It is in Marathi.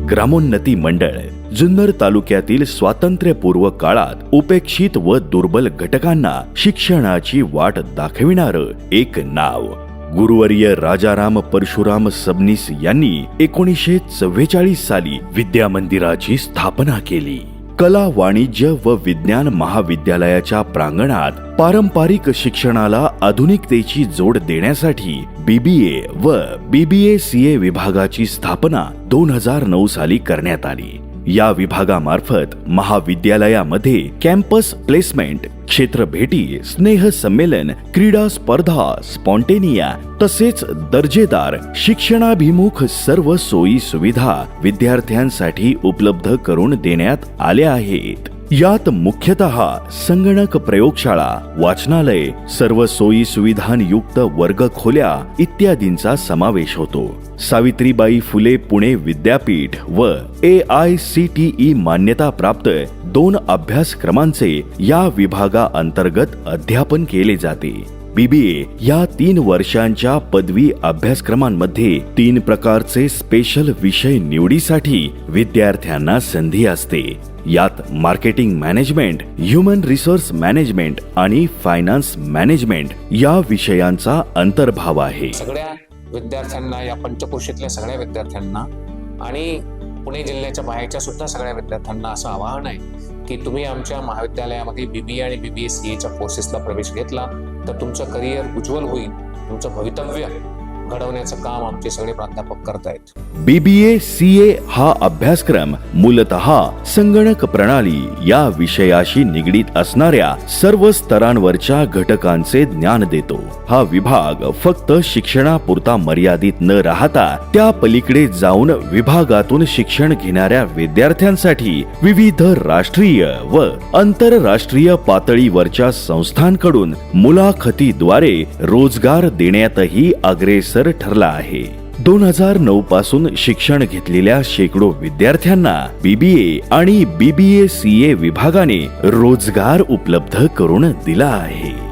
ग्रामोन्नती मंडळ जुन्नर तालुक्यातील स्वातंत्र्यपूर्व काळात उपेक्षित व दुर्बल घटकांना शिक्षणाची वाट दाखविणारं एक नाव. गुरुवर्य राजाराम परशुराम सबनीस यांनी 1944 साली विद्या मंदिराची स्थापना केली. कला, वाणिज्य व विज्ञान महाविद्यालयाच्या प्रांगणात पारंपरिक शिक्षणाला आधुनिकतेची जोड देण्यासाठी BBA व BBA-CA विभागाची स्थापना 2009 साली करण्यात आली. या विभागामार्फत महाविद्यालयामध्ये कॅम्पस प्लेसमेंट, क्षेत्र भेटी, स्नेह संमेलन, क्रीडा स्पर्धा, स्पॉन्टेनिया तसेच दर्जेदार शिक्षणाभिमुख सर्व सोयी सुविधा विद्यार्थ्यांसाठी उपलब्ध करून देण्यात आल्या आहेत. यात मुख्यतः संगणक प्रयोगशाळा, वाचनालय, सर्व सोयी सुविधांयुक्त वर्गखोल्या इत्यादींचा समावेश होतो. सावित्रीबाई फुले पुणे विद्यापीठ व AICTE मान्यता प्राप्त 2 अभ्यासक्रमांचे या विभागाअंतर्गत अध्यापन केले जाते. BBA या 3 वर्षांच्या पदवी अभ्यासक्रमांमध्ये 3 प्रकारचे स्पेशल विषय निवडीसाठी विद्यार्थ्यांना संधी असते. यात marketing management, human resource management आणि फायनान्स मॅनेजमेंट या विषयांचा अंतर्भाव आहे. सगळ्या विद्यार्थ्यांना, या पंचक्रोशीतल्या सगळ्या विद्यार्थ्यांना आणि पुणे जिल्ह्याच्या बाहेरच्या सुद्धा सगळ्या विद्यार्थ्यांना असं आवाहन आहे की तुम्ही आमच्या महाविद्यालयामध्ये BBA आणि BBA-CAच्या कोर्सेसला प्रवेश घेतला तर तुमचं करिअर उज्ज्वल होईल. तुमचं भवितव्य घडवण्याचं काम आमचे सगळे प्राध्यापक करतायत. BBA-CA हा अभ्यासक्रम मूलतः संगणक प्रणाली या विषयाशी निगडीत असणाऱ्या सर्व स्तरांवरच्या घटकांचे ज्ञान देतो. हा विभाग फक्त शिक्षणापुरता मर्यादित न राहता त्या पलीकडे जाऊन विभागातून शिक्षण घेणाऱ्या विद्यार्थ्यांसाठी विविध राष्ट्रीय व आंतरराष्ट्रीय पातळीवरच्या संस्थांकडून मुलाखतीद्वारे रोजगार देण्यातही अग्रेसर ठरला आहे. 2009 पासून शिक्षण घेतलेल्या शेकडो विद्यार्थ्यांना BBA आणि BBA-CA विभागाने रोजगार उपलब्ध करून दिला आहे.